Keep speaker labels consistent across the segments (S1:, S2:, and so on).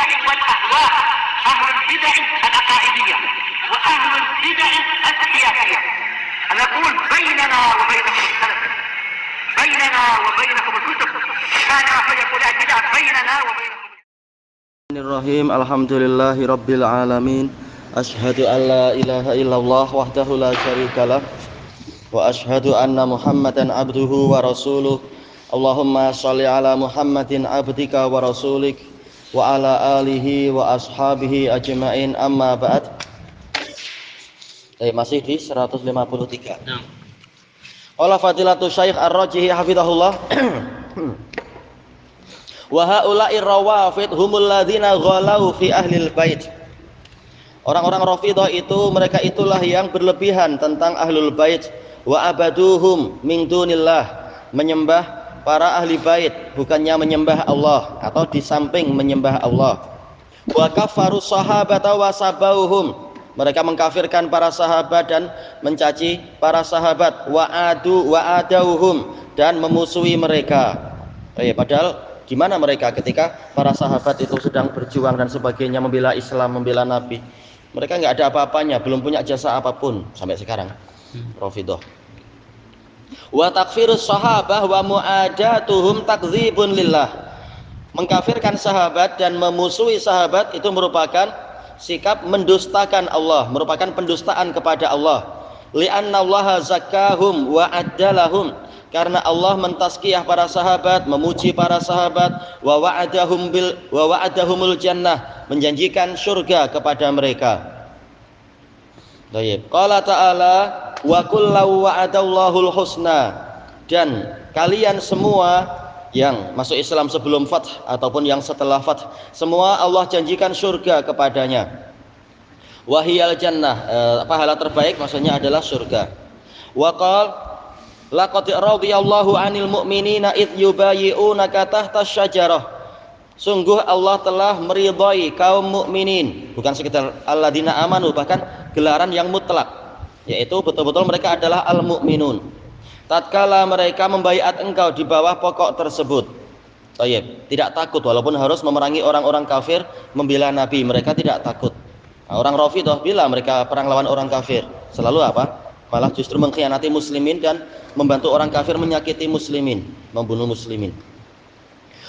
S1: البدع والأهواء، أهل البدع العقائدية وأهل البدع السياسية. نقول بيننا وبينكم السلف، بيننا وبينكم الكتب، كان فيقول البدع بيننا وبينكم.
S2: Bismillahirrahmanirrahim. Alhamdulillahi rabbil alamin. Asyhadu an la ilaha illallah wahdahu la syarikalah wa asyhadu anna Muhammadan abduhu wa rasuluh. Allahumma shalli ala Muhammadin abdika wa rasulik wa ala alihi wa ashabihi ajma'in, amma ba'd. Masih di 153. Qala fadilatu Syekh Ar-Rajihi hafizahullah. Wa haula'ir rawafid humul ladzina ghalau fi ahlil bait. Orang-orang Rafidhah itu, mereka itulah yang berlebihan tentang ahlul bait, wa abaduhum min dunillah, menyembah para ahli bait bukannya menyembah Allah atau di samping menyembah Allah. Wa kafaru sahabata wa sabauhum, mereka mengkafirkan para sahabat dan mencaci para sahabat. Wa adauhum, dan memusuhi mereka. Padahal di mana mereka ketika para sahabat itu sedang berjuang dan sebagainya, membela Islam, membela Nabi? Mereka nggak ada apa-apanya, belum punya jasa apapun sampai sekarang. Rafidhah. Wa takfirus sahabah wa mu'adatuhum takdzibun lillah. Mengkafirkan sahabat dan memusuhi sahabat itu merupakan sikap mendustakan Allah, merupakan pendustaan kepada Allah. Li'annallaha zakkahum wa addalahum, karena Allah mentazkiyah para sahabat, memuji para sahabat, wa wa'adahumul jannah, menjanjikan surga kepada mereka. Baik. Qala ta'ala wa kullu wa'adallahul husna, dan kalian semua yang masuk Islam sebelum fath ataupun yang setelah fath, semua Allah janjikan surga kepadanya. Wahiyal jannah, pahala terbaik maksudnya adalah surga. Wa qala laqad radhiyallahu 'anil mu'minina id yubayyi'unaka tahta syajarah. Sungguh Allah telah meridhai kaum mukminin, bukan sekedar alladzina amanu, bahkan gelaran yang mutlak, yaitu betul-betul mereka adalah al-mu'minun. Tatkala mereka membaiat engkau di bawah pokok tersebut. Tidak takut walaupun harus memerangi orang-orang kafir, membela Nabi, mereka tidak takut. Orang Rafidhah bila mereka perang lawan orang kafir, selalu apa? Malah justru mengkhianati muslimin dan membantu orang kafir menyakiti muslimin, membunuh muslimin.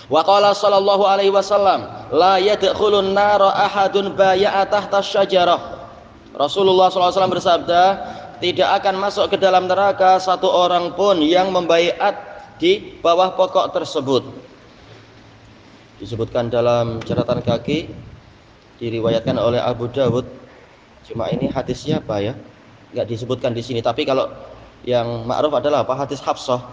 S2: Wa qala sallallahu alaihi wasallam, la yadkhulun nara ahadun baya'a tahta syajarah. Rasulullah SAW bersabda, tidak akan masuk ke dalam neraka satu orang pun yang membaiat di bawah pokok tersebut. Disebutkan dalam catatan kaki, diriwayatkan oleh Abu Dawud. Cuma ini hadisnya apa ya? Enggak disebutkan di sini, tapi kalau yang ma'ruf adalah apa? Hadis Hafsah.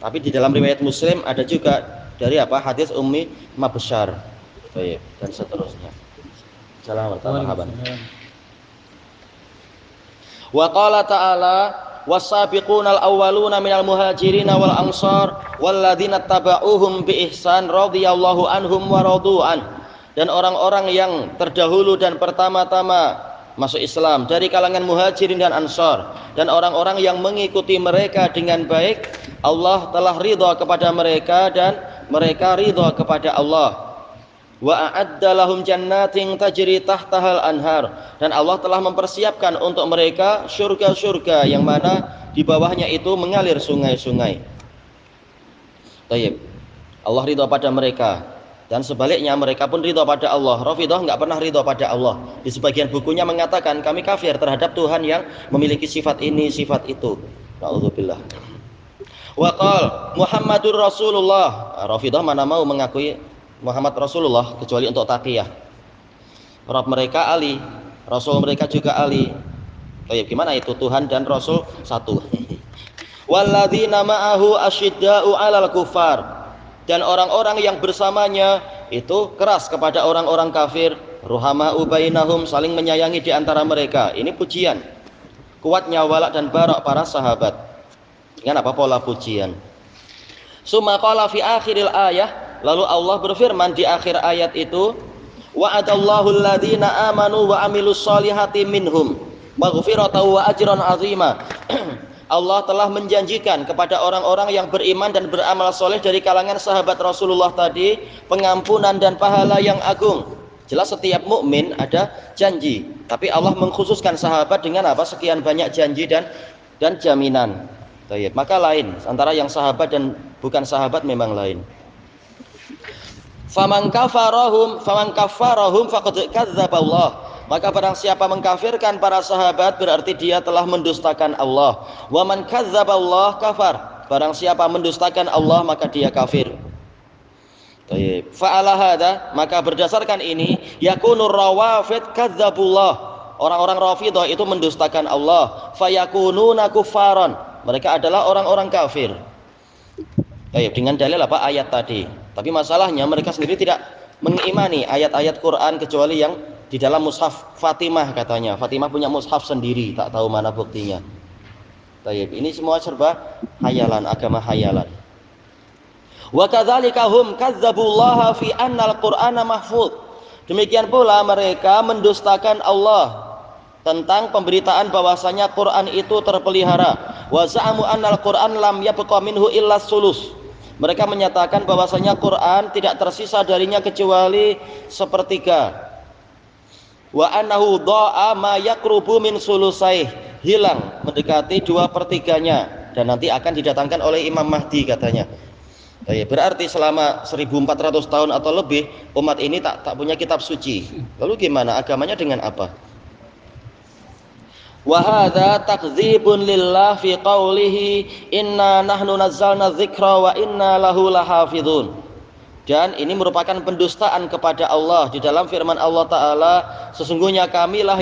S2: Tapi di dalam riwayat Muslim ada juga dari apa? Hadis Ummi Mabsyar. Dan seterusnya. Assalamualaikum. Wa qala ta'ala was-sabiqunal awwaluna minal muhajirin wal ansar walladzina tabauhum bi ihsan radhiyallahu anhum wa radu'an. Dan orang-orang yang terdahulu dan pertama-tama masuk Islam dari kalangan muhajirin dan ansar, dan orang-orang yang mengikuti mereka dengan baik, Allah telah ridha kepada mereka dan mereka ridha kepada Allah. Wa a'adda lahum jannatin tajri tahtahal anhar, dan Allah telah mempersiapkan untuk mereka surga-surga yang mana di bawahnya itu mengalir sungai-sungai. Allah ridha pada mereka, dan sebaliknya mereka pun ridha pada Allah. Rafidhah enggak pernah ridha pada Allah. Di sebagian bukunya mengatakan kami kafir terhadap Tuhan yang memiliki sifat ini, sifat itu. Na'udzubillah. Wa qala Muhammadur Rasulullah. Rafidhah mana mau mengakui Muhammad Rasulullah kecuali untuk taqiyah. Rabb mereka Ali, Rasul mereka juga Ali. Gimana itu Tuhan dan Rasul satu? Walladzina ma'ahu asyidda'u 'alal kufar, dan orang-orang yang bersamanya itu keras kepada orang-orang kafir. Ruhama'u bainahum, saling menyayangi di antara mereka. Ini pujian. Kuatnya wala dan barak para sahabat. Dengan apa pola pujian? Summa qala fi akhiril ayah, lalu Allah berfirman di akhir ayat itu, wa'adallahu alladzina amanu wa amilus solihati minhum maghfiratan wa ajran azima. Allah telah menjanjikan kepada orang-orang yang beriman dan beramal soleh dari kalangan sahabat Rasulullah tadi pengampunan dan pahala yang agung. Jelas setiap mukmin ada janji, tapi Allah mengkhususkan sahabat dengan apa? Sekian banyak janji dan jaminan. Baik, maka lain antara yang sahabat dan bukan sahabat memang lain. Faman kafarahum faqad kadzdzaba Allah. Maka barang siapa mengkafirkan para sahabat berarti dia telah mendustakan Allah. Wa man kadzdzaba Allah kafar. Barang siapa mendustakan Allah maka dia kafir. Baik. Fa'ala hadza, maka berdasarkan ini yakunur rawafid kadzdzabullah. Orang-orang Rafidhah itu mendustakan Allah. Fayakununa kuffaran. Mereka adalah orang-orang kafir. Baik, dengan dalil apa? Ayat tadi. Tapi masalahnya mereka sendiri tidak mengimani ayat-ayat Quran kecuali yang di dalam mushaf Fatimah katanya. Fatimah punya mushaf sendiri, tak tahu mana buktinya. Baik, ini semua serba hayalan, agama hayalan. Wa kadzalika hum kadzdzabullaha fi annal Qur'ana mahfuz. Demikian pula mereka mendustakan Allah tentang pemberitaan bahwasanya Quran itu terpelihara. Wa za'amu annal Qur'an lam yabqa minhu illa sulus. Mereka menyatakan bahwasanya Quran tidak tersisa darinya kecuali sepertiga. Wa annahu dha'a ma yaqrubu min sulusaih, hilang mendekati 2/3-nya dan nanti akan didatangkan oleh Imam Mahdi katanya. Berarti selama 1400 tahun atau lebih umat ini tak punya kitab suci. Lalu gimana agamanya dengan apa? Wa hadza takdzibun lillah fi qoulihi inna nahnu nazzalna dzikra wa inna lahu lahafizun. Dan ini merupakan pendustaan kepada Allah di dalam firman Allah Ta'ala, sesungguhnya kamilah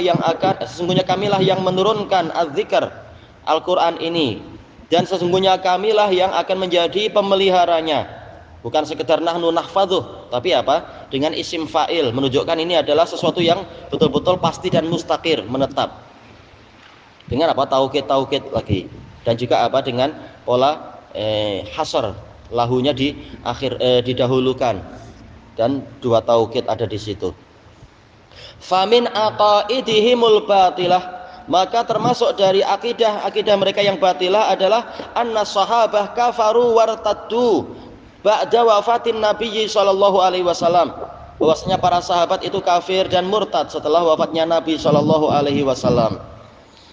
S2: yang menurunkan az-zikr Al-Quran ini, dan sesungguhnya kamilah yang akan menjadi pemeliharanya. Bukan sekedar nahnu nahfadzuh, tapi apa? Dengan isim fa'il, menunjukkan ini adalah sesuatu yang betul-betul pasti dan mustaqir, menetap. Dengan apa? Taukid lagi. Dan juga apa? Dengan pola hasr, lahunya di akhir didahulukan, dan 2 taukid ada di situ. Famin aqaidihimul batilah, maka termasuk dari akidah mereka yang batilah adalah anna sahabah kafaru wartaddu ba'da wafatin Nabi sallallahu alaihi wasallam, bahwasanya para sahabat itu kafir dan murtad setelah wafatnya Nabi sallallahu alaihi wasallam.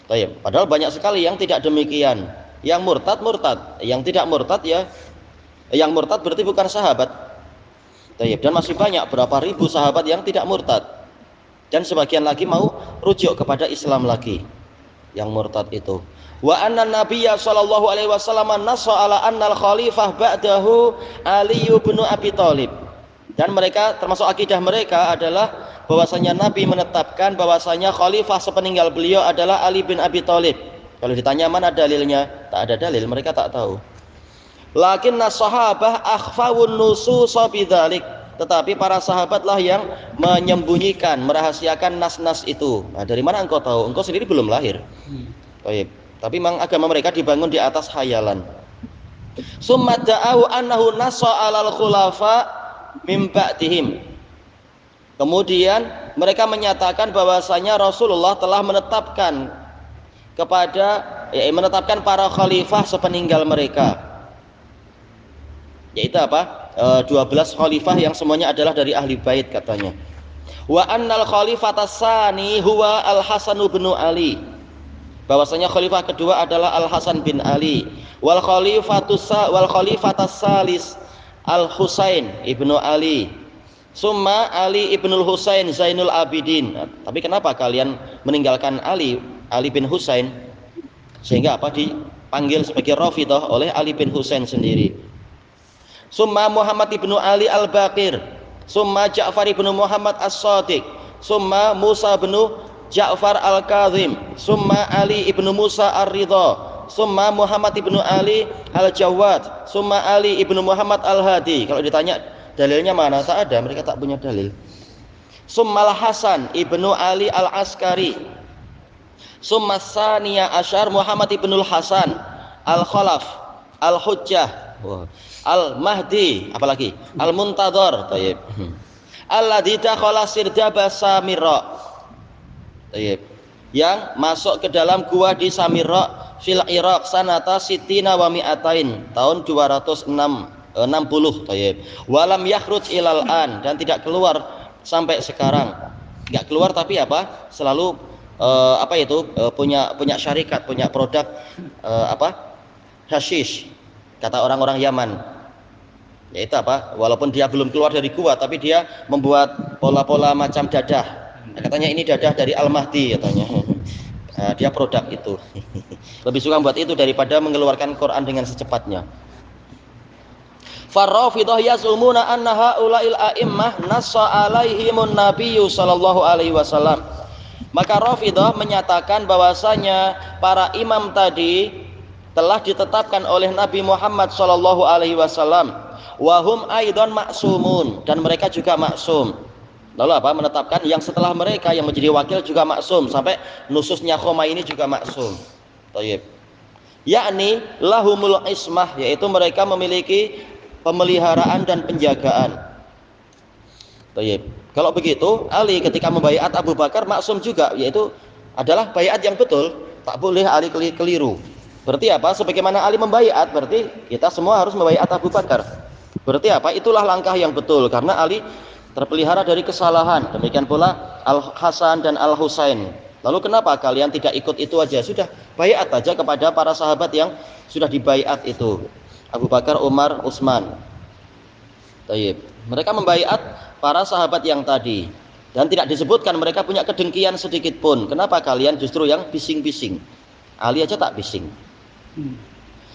S2: Baik, padahal banyak sekali yang tidak demikian. Yang murtad, yang tidak murtad ya, yang murtad berarti bukan sahabat. Baik, dan masih banyak berapa ribu sahabat yang tidak murtad. Dan sebagian lagi mau rujuk kepada Islam lagi. Yang murtad itu. Wa anna Nabiyya sallallahu alaihi wasallam nassa ala annal khalifah ba'dahu Ali bin Abi Thalib. Dan mereka, termasuk akidah mereka adalah bahwasanya Nabi menetapkan bahwasanya khalifah sepeninggal beliau adalah Ali bin Abi Thalib. Kalau ditanya mana dalilnya, tak ada dalil, mereka tak tahu. Lakinna sahabah akhfawun nusus bidzalik, tetapi para sahabatlah yang menyembunyikan, merahasiakan nas-nas itu. Nah, dari mana engkau tahu? Engkau sendiri belum lahir. Baik. Tapi memang agama mereka dibangun di atas khayalan. Summa da'u annahu nassa 'alal khulafa mim ba'dihim. Kemudian mereka menyatakan bahwasanya Rasulullah telah menetapkan para khalifah sepeninggal mereka. Yaitu apa? 12 khalifah yang semuanya adalah dari ahli bait katanya. Wa annal khalifatas tsani huwa Al-Hasan bin Ali. Bahwasanya khalifah kedua adalah Al-Hasan bin Ali. Wal khalifatas salis Al-Husain ibnu Ali. Summa Ali ibnul Husain Zainul Abidin. Nah, tapi kenapa kalian meninggalkan Ali bin Husain? Sehingga apa? Dipanggil sebagai Rafidhah oleh Ali bin Husain sendiri. Summa Muhammad ibnu Ali Al-Baqir. Summa Ja'far ibnu Muhammad As-Shadiq. Summa Musa ibnu Ja'far Al-Kazim. Summa Ali ibnu Musa Ar-Ridha. Summa Muhammad ibnu Ali Al-Jawad. Summa Ali ibnu Muhammad Al-Hadi. Kalau ditanya dalilnya mana, tak ada, mereka tak punya dalil. Summa Al-Hasan ibnu Ali Al-Askari. Summa Saniya Asyar Muhammad ibnu Hasan Al-Khalaf Al-Hujjah Al-Mahdi, apalagi Al-Muntadhar. Alladzi dakhala sirdaba Samira. yang masuk ke dalam gua di Samirra fil Iraq sanata sitina wa mi'atain tahun 260. Tayyib. Walam yakhruj ilal an, dan tidak keluar sampai sekarang. Enggak keluar tapi apa? Selalu punya syarikat, punya produk hashish, kata orang-orang Yaman. Yaitu apa? Walaupun dia belum keluar dari gua tapi dia membuat pola-pola macam dadah. Katanya ini dadah dari Al-Mahdi katanya. Dia produk itu. Lebih suka buat itu daripada mengeluarkan Quran dengan secepatnya. Farrafidah yazumuna anna haula'il a'immah nassa alaihimun nabiyyu sallallahu alaihi wasallam. Maka Rafidah menyatakan bahwasanya para imam tadi telah ditetapkan oleh Nabi Muhammad sallallahu alaihi wasallam. Wa hum aidan maksumun, dan mereka juga maksum. Lalu apa? Menetapkan yang setelah mereka yang menjadi wakil juga maksum, sampai nususnya Khomeini juga maksum. Thayyib. Yakni lahumul ismah, yaitu mereka memiliki pemeliharaan dan penjagaan. Thayyib. Kalau begitu, Ali ketika membaiat Abu Bakar maksum juga, yaitu adalah baiat yang betul, tak boleh Ali keliru. Berarti apa? Sebagaimana Ali membaiat, berarti kita semua harus membaiat Abu Bakar. Berarti apa? Itulah langkah yang betul, karena Ali terpelihara dari kesalahan. Demikian pula Al-Hasan dan Al-Husain. Lalu kenapa kalian tidak ikut itu aja? Sudah baiat aja kepada para sahabat yang sudah dibaiat itu. Abu Bakar, Umar, Utsman. Tayyib. Mereka membaiat para sahabat yang tadi, dan tidak disebutkan mereka punya kedengkian sedikit pun. Kenapa kalian justru yang bising-bising? Ali aja tak bising.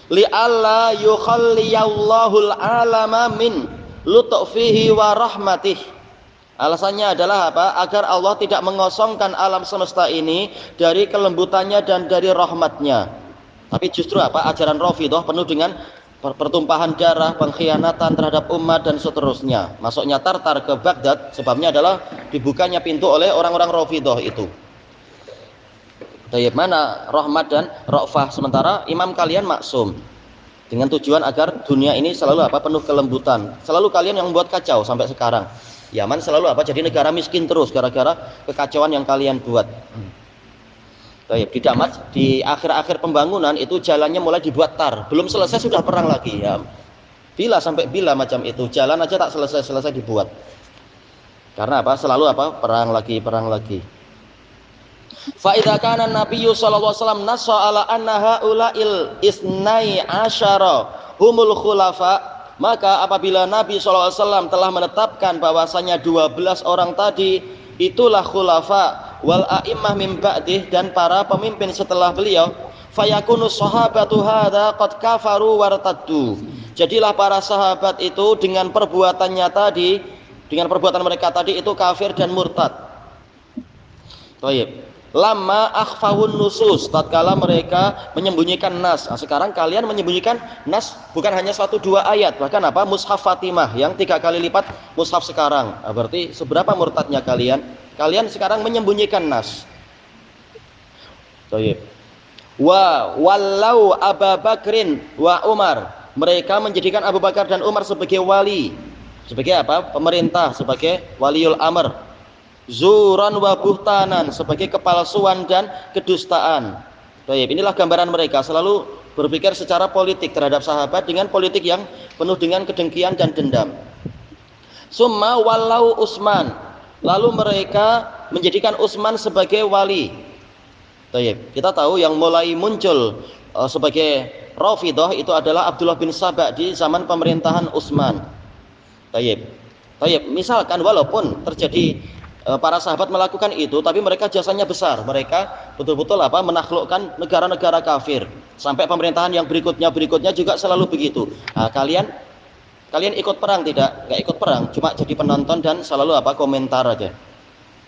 S2: Li alla yukhalliyallahul alama min lutfihi wa rahmatih. Alasannya adalah apa? Agar Allah tidak mengosongkan alam semesta ini dari kelembutannya dan dari rahmatnya. Tapi justru apa? Ajaran Rafidah penuh dengan pertumpahan darah, pengkhianatan terhadap umat dan seterusnya. Masuknya Tartar ke Baghdad sebabnya adalah dibukanya pintu oleh orang-orang Rafidah itu. Dari mana rahmat dan ra'fah, sementara imam kalian maksum, dengan tujuan agar dunia ini selalu apa? Penuh kelembutan. Selalu kalian yang membuat kacau sampai sekarang. Yaman selalu apa? Jadi negara miskin terus gara-gara kekacauan yang kalian buat. Di Damas, di akhir-akhir pembangunan itu jalannya mulai dibuat tar, belum selesai sudah perang lagi ya. Bila sampai bila macam itu, jalan aja tak selesai dibuat. Karena apa? Selalu apa? Perang lagi. Fa idza kana Nabiyyu sallallahu alaihi wasallam nassa ala anna haula'il isnai asyara humul khulafa, maka apabila Nabi sallallahu alaihi wasallam telah menetapkan bahwasanya 12 orang tadi itulah khulafa wal a'immah min ba'dih, dan para pemimpin setelah beliau, fayakunu sahabatu hadza qad kafaru wartaddu. Jadilah para sahabat itu dengan perbuatannya tadi, dengan perbuatan mereka tadi itu kafir dan murtad. Baik. Lama akhfahun nusus, tatkala mereka menyembunyikan nas. Nah, sekarang kalian menyembunyikan nas bukan hanya 1-2 ayat, bahkan apa? Mushaf Fatimah yang 3 kali lipat mushaf sekarang. Nah, berarti seberapa murtadnya kalian? Kalian sekarang menyembunyikan nas. Baik. Wallau Abu Bakrin wa Umar, mereka menjadikan Abu Bakar dan Umar sebagai wali, sebagai apa? Pemerintah, sebagai waliul amr. Zuran wa buhtanan, sebagai kepalsuan dan kedustaan. Baik, inilah gambaran mereka, selalu berpikir secara politik terhadap sahabat dengan politik yang penuh dengan kedengkian dan dendam. Summa walau Utsman, lalu mereka menjadikan Utsman sebagai wali. Baik, kita tahu yang mulai muncul sebagai Rafidah itu adalah Abdullah bin Sabah di zaman pemerintahan Utsman. Baik, misalkan walaupun terjadi para sahabat melakukan itu, tapi mereka jasanya besar. Mereka betul-betul apa? Menaklukkan negara-negara kafir. Sampai pemerintahan yang berikutnya juga selalu begitu. Nah, kalian ikut perang tidak? Enggak ikut perang, cuma jadi penonton dan selalu apa? Komentar aja.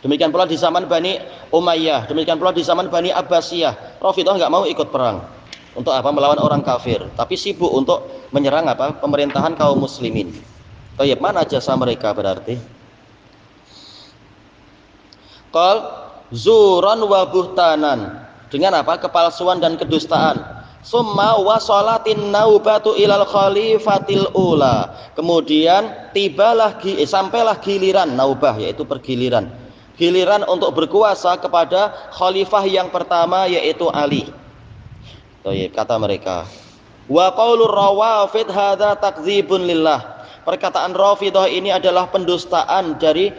S2: Demikian pula di zaman Bani Umayyah, demikian pula di zaman Bani Abbasiyah. Rafidah enggak mau ikut perang. Untuk apa? Melawan orang kafir, tapi sibuk untuk menyerang apa? Pemerintahan kaum muslimin. Baik, mana jasa mereka berarti? Qal zuran wa buhtanan, dengan apa? Kepalsuan dan kedustaan. Summa wasalatin naubatu ilal khalifatil ula, kemudian sampailah giliran naubah, yaitu pergiliran, giliran untuk berkuasa kepada khalifah yang pertama yaitu Ali. Kata mereka, wa qaulur rawafid hadza takdzibun lillah. Perkataan Rafidhah ini adalah pendustaan dari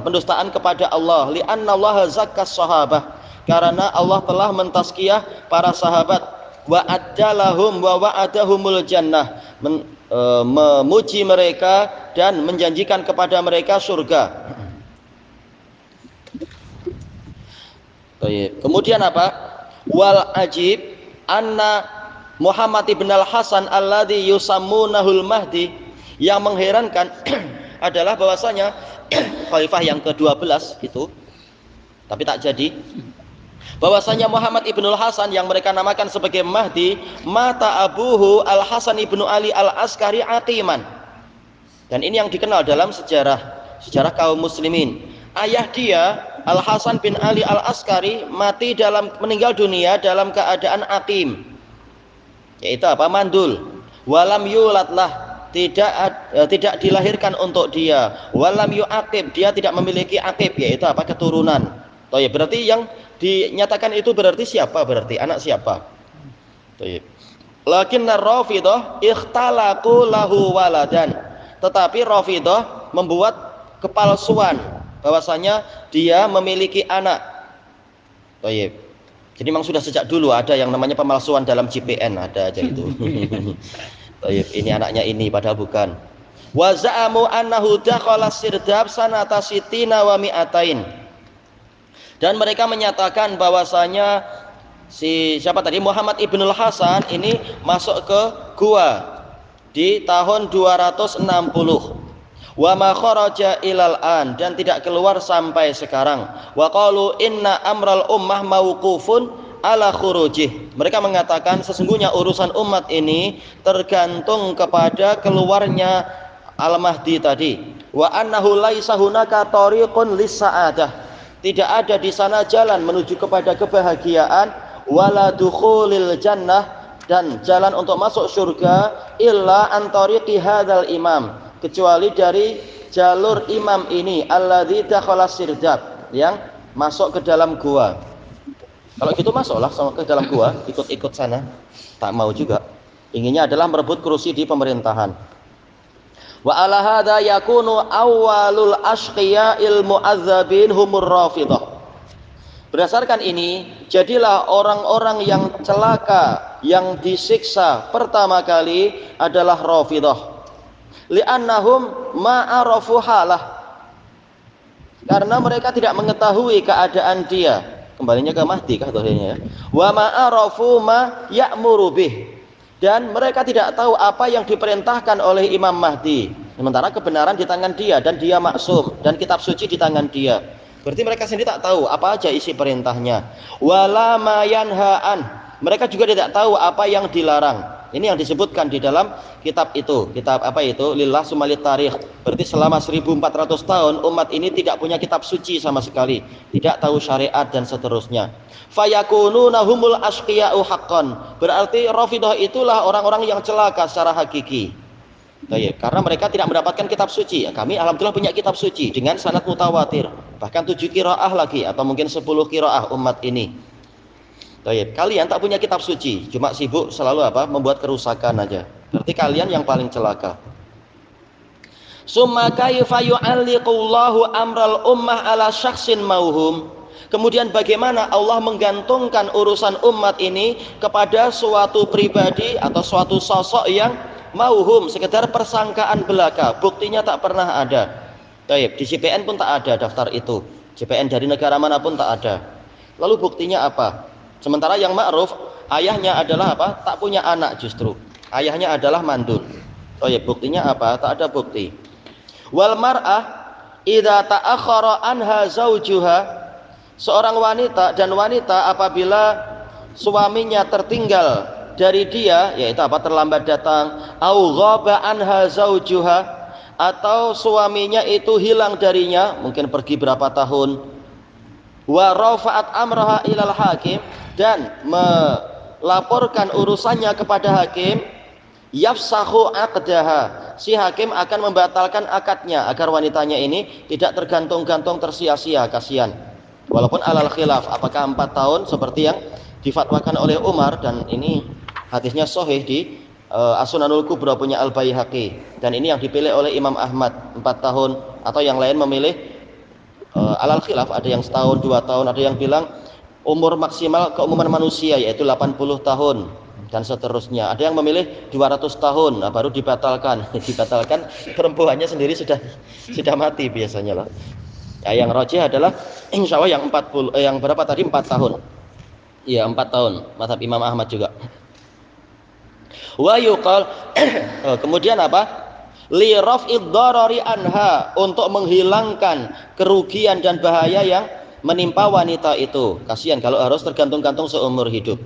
S2: pendustaan kepada Allah. Li'anna Allah zakkas sahabah, karena Allah telah mentazkiyah para sahabat. Wa addalahum wa wa'adahumul jannah, memuji mereka dan menjanjikan kepada mereka surga. Kemudian apa? Wal ajib anna Muhammad ibn al-Hasan alladhi yusammunahul Mahdi. Yang mengherankan adalah bahwasanya khalifah yang ke-12 itu, tapi tak jadi, bahwasanya Muhammad ibnul Hasan yang mereka namakan sebagai Mahdi, mata abuhu al-Hasan ibnu Ali al-Askari atiman. Dan ini yang dikenal dalam sejarah kaum muslimin. Ayah dia Al-Hasan bin Ali al-Askari meninggal dunia dalam keadaan aqim, yaitu apa? Mandul. Walam yulatlah, tidak dilahirkan untuk dia. Walam yu'aqib, dia tidak memiliki aqib, yaitu apa? Keturunan. Berarti yang dinyatakan itu berarti siapa? Berarti anak siapa? Lakinna Rafidhah ikhtalaqu lahu waladan. Tetapi Rafidhah membuat kepalsuan bahwasanya dia memiliki anak. Jadi memang sudah sejak dulu ada yang namanya pemalsuan dalam JPN, ada aja itu. Ini anaknya ini, padahal bukan. Wa za'amu annahu dakhala sirdab sanata sitina wa mi'atain. Dan mereka menyatakan bahwasanya siapa tadi? Muhammad ibnul Hasan ini masuk ke gua di tahun 260. Wa ma kharaja ilal an, dan tidak keluar sampai sekarang. Wa qalu inna amral ummah mauqufun ala khurujih. Mereka mengatakan sesungguhnya urusan umat ini tergantung kepada keluarnya Al-Mahdi tadi. Wa annahu laisa hunaka tariqun lis-sa'adah. Tidak ada di sana jalan menuju kepada kebahagiaan, wala dukhulil jannah, dan jalan untuk masuk surga, illa an tariqi hadzal imam, kecuali dari jalur imam ini, alladzi dakhala sirdab, yang masuk ke dalam gua. Kalau gitu masuklah ke dalam gua, ikut-ikut sana. Tak mau juga. Inginnya adalah merebut kursi di pemerintahan. Wa ala hadza yakunu awwalul ashqiya'il mu'adzabin humur Rafidhah. Berdasarkan ini, jadilah orang-orang yang celaka, yang disiksa pertama kali adalah Rafidhah. Li'annahum ma'arafu halah, karena mereka tidak mengetahui keadaan dia. Kembalinya ke Mahdi kah ya? Wa ma'arafu ma ya'muru bih, dan mereka tidak tahu apa yang diperintahkan oleh Imam Mahdi, sementara kebenaran di tangan dia dan dia maksum dan kitab suci di tangan dia. Berarti mereka sendiri tak tahu apa aja isi perintahnya. Wala ma yanha'an, mereka juga tidak tahu apa yang dilarang. Ini yang disebutkan di dalam kitab itu. Kitab apa itu? Lillah Sumalit Tarikh. Berarti selama 1400 tahun umat ini tidak punya kitab suci sama sekali, tidak tahu syariat dan seterusnya. Fayakununa humul ashqiya'u haqqan. Berarti Rafidhah itulah orang-orang yang celaka secara hakiki. Karena mereka tidak mendapatkan kitab suci. Kami alhamdulillah punya kitab suci dengan sanad mutawatir, bahkan 7 qiraah lagi, atau mungkin 10 qiraah umat ini. Kalian tak punya kitab suci, cuma sibuk selalu apa? Membuat kerusakan aja. Berarti kalian yang paling celaka. Summa kaifa yu'alliqullahu amral ummah ala syakhsin mauhum. Kemudian bagaimana Allah menggantungkan urusan umat ini kepada suatu pribadi atau suatu sosok yang mauhum, sekedar persangkaan belaka, buktinya tak pernah ada. Di JPN pun tak ada daftar itu. JPN dari negara manapun tak ada. Lalu buktinya apa? Sementara yang ma'ruf, ayahnya adalah apa? Tak punya anak justru. Ayahnya adalah mandul. Buktinya apa? Tak ada bukti. Wal mar'ah idza ta'akhkhara anha zaujuha. Seorang wanita apabila suaminya tertinggal dari dia, yaitu apa? Terlambat datang, au ghaba anha zaujuha, atau suaminya itu hilang darinya, mungkin pergi berapa tahun. Wa rafa'at amraha ilal hakim, dan melaporkan urusannya kepada hakim. yafsahu aqdaha, si hakim akan membatalkan akadnya agar wanitanya ini tidak tergantung-gantung tersia-sia, kasihan. Walaupun alal khilaf apakah 4 tahun seperti yang difatwakan oleh Umar, dan ini hadisnya sahih di As-Sunanul Kubra punya Al-Baihaqi, dan ini yang dipilih oleh Imam Ahmad 4 tahun, atau yang lain memilih alal khilaf, ada yang setahun 2 tahun, ada yang bilang umur maksimal keumuman manusia yaitu 80 tahun dan seterusnya. Ada yang memilih 200 tahun, nah, baru dibatalkan. Dibatalkan perempuannya sendiri sudah mati biasanya lah. Ya, yang rajih adalah insya Allah yang 40 yang berapa tadi 4 tahun. Iya, 4 tahun mazhab Imam Ahmad juga. Wa yuqal kemudian apa? Li raf'id darari anha, untuk menghilangkan kerugian dan bahaya yang menimpa wanita itu. Kasihan kalau harus tergantung-gantung seumur hidup.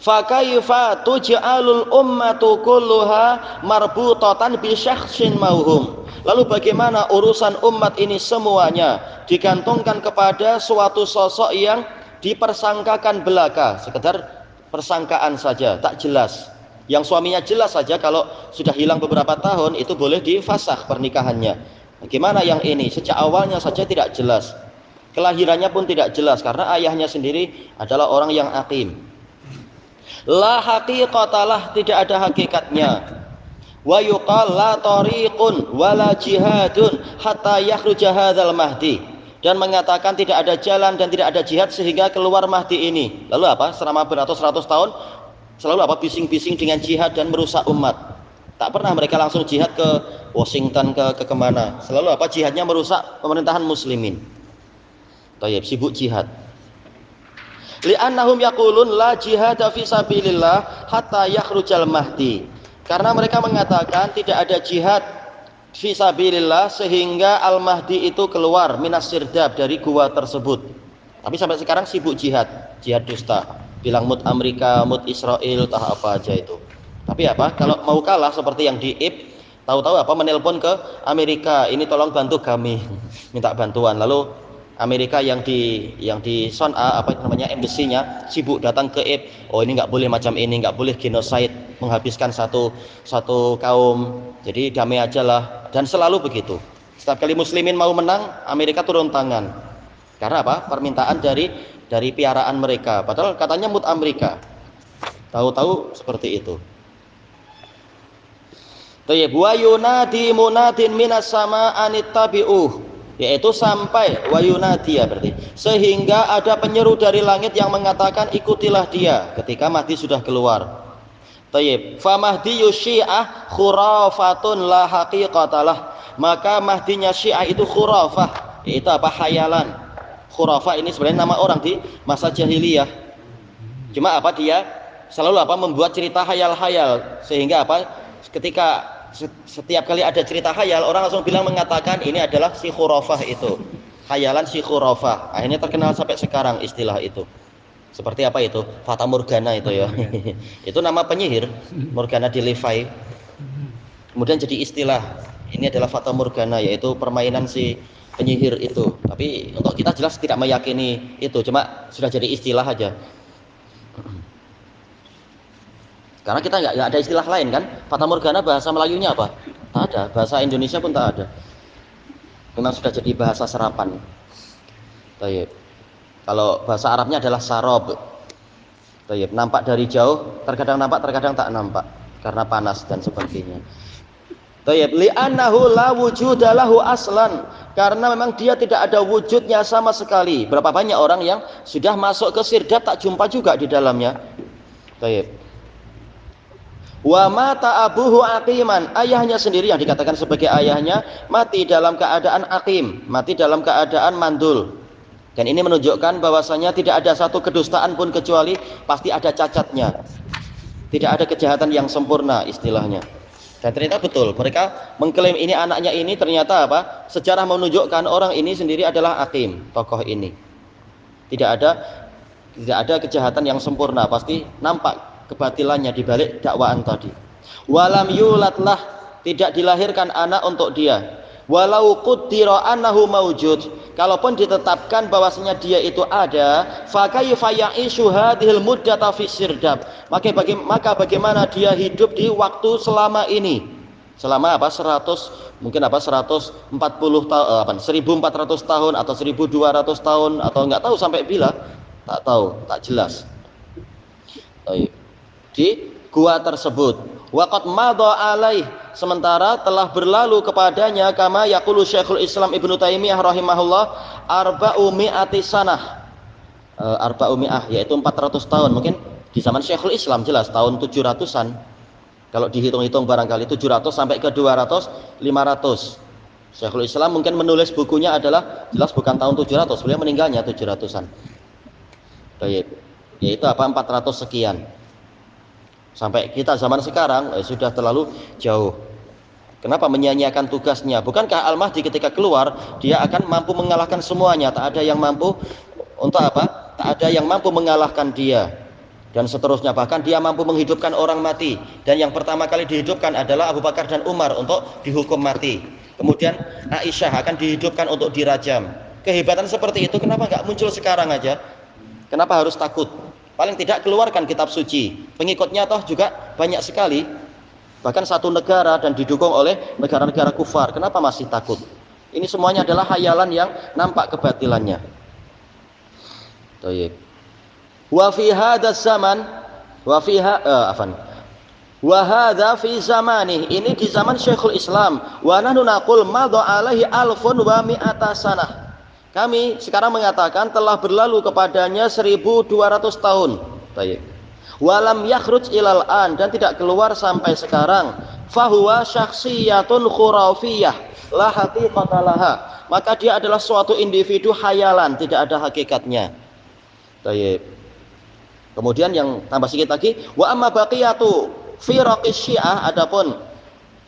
S2: Fa kaifa tuj'alul ummatu kulluha marbutatan bi syakhsin mauhum. Lalu bagaimana urusan umat ini semuanya digantungkan kepada suatu sosok yang dipersangkakan belaka, sekedar persangkaan saja, tak jelas. Yang suaminya jelas saja, kalau sudah hilang beberapa tahun itu boleh difasakh pernikahannya. Bagaimana yang ini? Sejak awalnya saja tidak jelas. Kelahirannya pun tidak jelas karena ayahnya sendiri adalah orang yang aqim. La haqiqatalah, tidak ada hakikatnya. Wa yuqal la tariqun wala jihadun hatta yakhruja hadzal mahdi, dan mengatakan tidak ada jalan dan tidak ada jihad sehingga keluar Mahdi ini. Lalu apa? Selama beratus-ratus tahun selalu apa? Bising-bising dengan jihad dan merusak umat. Tak pernah mereka langsung jihad ke Washington, ke kemana. Selalu apa? Jihadnya merusak pemerintahan muslimin. Tayyib, sibuk jihad. Li'annahum yaqulun la jihada fi sabilillah hatta yakhrujal mahdi. Karena mereka mengatakan tidak ada jihad fi sabilillah sehingga al-mahdi itu keluar minas sirdab, dari gua tersebut. Tapi sampai sekarang sibuk jihad dusta. Bilang mut Amerika, mut Israel, tah apa aja itu. Tapi apa? Kalau mau kalah seperti yang di IP, tahu-tahu apa? Menelpon ke Amerika, ini tolong bantu kami, minta bantuan. Lalu Amerika yang di Son'a, apa namanya, embassy-nya sibuk datang ke IP. Oh, ini nggak boleh macam ini, nggak boleh genocide, menghabiskan satu kaum. Jadi damai aja lah. Dan selalu begitu. Setiap kali muslimin mau menang, Amerika turun tangan. Karena apa? Permintaan dari piaraan mereka. Padahal katanya mut Amerika. Tahu-tahu seperti itu. Tayyib wa yunadi munadin minas sama anittabi'uh, yaitu sampai wayunadia, berarti sehingga ada penyeru dari langit yang mengatakan ikutilah dia ketika Mahdi sudah keluar. Tayyib, fa mahdiyu syiah khurafatun la haqiqatalah, maka mahdinya syiah itu khurafah, yaitu apa? Khayalan. Khurafah ini sebenarnya nama orang di masa jahiliyah, cuma apa, dia selalu apa? Membuat cerita khayal-khayal, sehingga apa? Ketika setiap kali ada cerita khayal, orang langsung bilang, mengatakan ini adalah si khurafah itu, khayalan si khurafah. Akhirnya terkenal sampai sekarang istilah itu. Seperti apa itu? Fata Morgana itu ya. Itu nama penyihir, Morgana di Levi. Kemudian jadi istilah, ini adalah Fata Morgana, yaitu permainan si penyihir itu. Tapi untuk kita jelas tidak meyakini itu, cuma sudah jadi istilah aja. Karena kita nggak ada istilah lain kan. Fata Morgana bahasa Melayunya apa? Tak ada. Bahasa Indonesia pun tak ada. Memang sudah jadi bahasa serapan. Tayyib. Kalau bahasa Arabnya adalah sarob. Tayyib. Nampak dari jauh, terkadang nampak, terkadang tak nampak karena panas dan sebagainya. Tayyib. Li'annahu la wujuda lahu aslan, karena memang dia tidak ada wujudnya sama sekali. Berapa banyak orang yang sudah masuk ke sirdab tak jumpa juga di dalamnya. Tayyib. Wa mata abuhu aqiman, ayahnya sendiri yang dikatakan sebagai ayahnya mati dalam keadaan aqim, mati dalam keadaan mandul. Dan ini menunjukkan bahwasanya tidak ada satu kedustaan pun kecuali pasti ada cacatnya. Tidak ada kejahatan yang sempurna istilahnya. Dan ternyata betul, mereka mengklaim ini anaknya ini, ternyata apa? Sejarah menunjukkan orang ini sendiri adalah aqim, tokoh ini. Tidak ada kejahatan yang sempurna, pasti nampak kebatilannya di balik dakwaan tadi. Walam yulatlah, tidak dilahirkan anak untuk dia. Walau qaddara annahu maujud, kalaupun ditetapkan bahwasanya dia itu ada, fa kayfa ya'ishu hadhil muddata fi sirdab, maka bagaimana dia hidup di waktu selama ini, selama 100 mungkin 140 tahun, 1400 tahun atau 1200 tahun atau enggak tahu sampai bila, tak tahu, tak jelas. Di gua tersebut, waqad madha alaih, sementara telah berlalu kepadanya, kama yaqulu Syekhul Islam Ibnu Taimiyah rahimahullah, arba'umi'ati sanah, arba'umi'ah yaitu 400 tahun. Mungkin di zaman Syekhul Islam jelas tahun 700-an. Kalau dihitung-hitung barangkali 700 sampai ke 200, 500. Syekhul Islam mungkin menulis bukunya adalah jelas bukan tahun 700, beliau meninggalnya 700-an. Baik. Yaitu 400 sekian. Sampai kita zaman sekarang sudah terlalu jauh. Kenapa menyia-nyiakan tugasnya? Bukankah Al-Mahdi ketika keluar dia akan mampu mengalahkan semuanya? Tak ada yang mampu untuk apa? Tak ada yang mampu mengalahkan dia. Dan seterusnya, bahkan dia mampu menghidupkan orang mati. Dan yang pertama kali dihidupkan adalah Abu Bakar dan Umar untuk dihukum mati. Kemudian Aisyah akan dihidupkan untuk dirajam. Kehebatan seperti itu kenapa nggak muncul sekarang aja? Kenapa harus takut? Paling tidak keluarkan kitab suci. Pengikutnya toh juga banyak sekali. Bahkan satu negara dan didukung oleh negara-negara kufar. Kenapa masih takut? Ini semuanya adalah hayalan yang nampak kebatilannya. Baik. Wa fi hadzal zaman wa hadza fi zamani, ini di zaman Syekhul Islam. Wa nahnu naqul madha alaihi alfun wa mi'ata sanah. Kami sekarang mengatakan telah berlalu kepadanya 1200 tahun. Baik. Walam yakhruj ilal an, dan tidak keluar sampai sekarang. Fahuwa syakhsiyatun khurafiyah la haqiqata laha, maka dia adalah suatu individu hayalan, tidak ada hakikatnya. Baik. Kemudian yang tambah sedikit lagi, wa amma baqiyatu firaqis syiah, adapun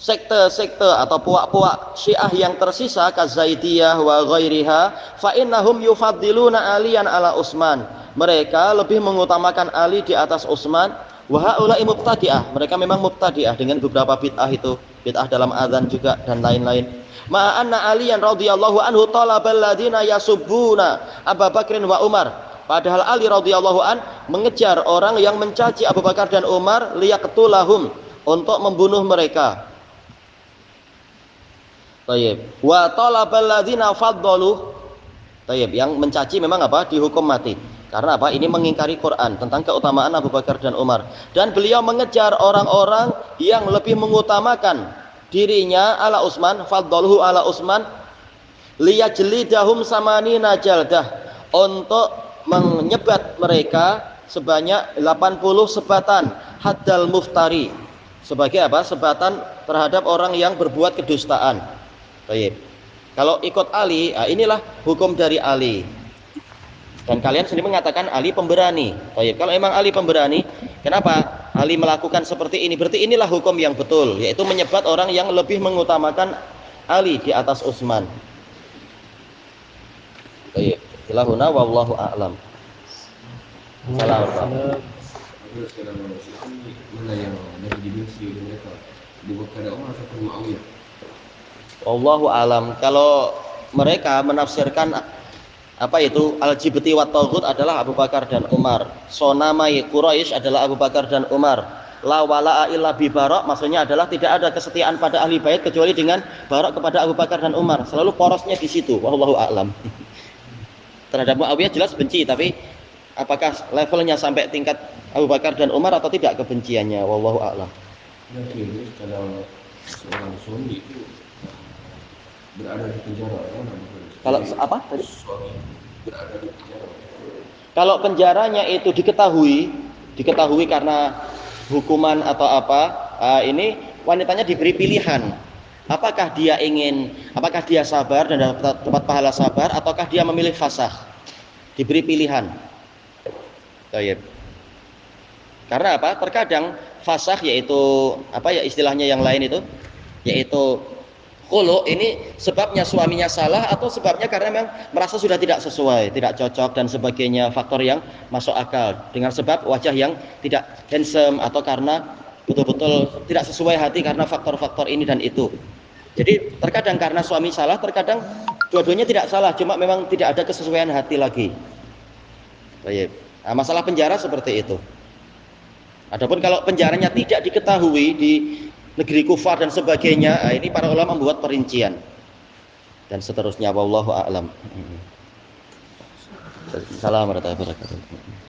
S2: sekte-sekte atau puak-puak Syiah yang tersisa, kazaidiyah wa ghairiha, fa innahum yufaddiluna aliyan ala Utsman, mereka lebih mengutamakan Ali di atas Utsman. Wa haula'i mubtadi'ah, mereka memang mubtadi'ah dengan beberapa bid'ah itu, bid'ah dalam azan juga dan lain-lain. Ma anna Aliyan radhiyallahu anhu talabal ladina yasubbuna Abu Bakrin wa Umar, padahal Ali radhiyallahu an mengejar orang yang mencaci Abu Bakar dan Umar, liyaqtulahum, untuk membunuh mereka. Tayyib. Wa talabal ladzina faddalu. Tayyib, yang mencaci memang apa? Dihukum mati. Karena apa? Ini mengingkari Quran tentang keutamaan Abu Bakar dan Umar. Dan beliau mengejar orang-orang yang lebih mengutamakan dirinya ala Utsman, faddaluhu ala Utsman, liyajlidahum samanina jaldah, untuk menyebat mereka sebanyak 80 sebatan, haddal muftari, sebagai apa? Sebatan terhadap orang yang berbuat kedustaan. Baik. Kalau ikut Ali, inilah hukum dari Ali. Dan kalian sendiri mengatakan Ali pemberani. Baik. Kalau memang Ali pemberani, kenapa Ali melakukan seperti ini? Berarti inilah hukum yang betul, yaitu menyebat orang yang lebih mengutamakan Ali di atas Utsman. Baik. Ilahuna wallahu a'lam. Salam.
S3: Mana yang lebih dibenci oleh mereka, Abu Bakar dan Umar atau Muawiyah?
S2: Wallahu alam. Kalau mereka menafsirkan apa itu al-jibti wa taghut adalah Abu Bakar dan Umar, sonamai Quraisy adalah Abu Bakar dan Umar, la wala'a illa bi bara', maksudnya adalah tidak ada kesetiaan pada ahli bait kecuali dengan barak kepada Abu Bakar dan Umar. Selalu porosnya di situ. Wallahu a'lam. Terhadap Muawiyah jelas benci, tapi apakah levelnya sampai tingkat Abu Bakar dan Umar atau tidak kebenciannya? Wallahu a'lam.
S3: Kalau seorang suami itu berada di penjara,
S2: Kalau apa tadi?
S3: Suami berada di penjara.
S2: Kalau penjaranya itu diketahui karena hukuman atau apa, ini wanitanya diberi pilihan. Apakah dia sabar dan dapat pahala sabar, ataukah dia memilih fasakh? Diberi pilihan. Baik. Karena apa? Terkadang fasakh, yaitu apa ya istilahnya yang lain itu, yaitu khulu, ini sebabnya suaminya salah atau sebabnya karena memang merasa sudah tidak sesuai, tidak cocok dan sebagainya, faktor yang masuk akal, dengan sebab wajah yang tidak handsome, atau karena betul-betul tidak sesuai hati karena faktor-faktor ini dan itu. Jadi terkadang karena suami salah, terkadang dua-duanya tidak salah, cuma memang tidak ada kesesuaian hati lagi. Baik. Nah, masalah penjara seperti itu. Adapun kalau penjaranya tidak diketahui di negeri kufar dan sebagainya, nah ini para ulama membuat perincian dan seterusnya. Wallahu a'lam. Assalamualaikum warahmatullahi wabarakatuh.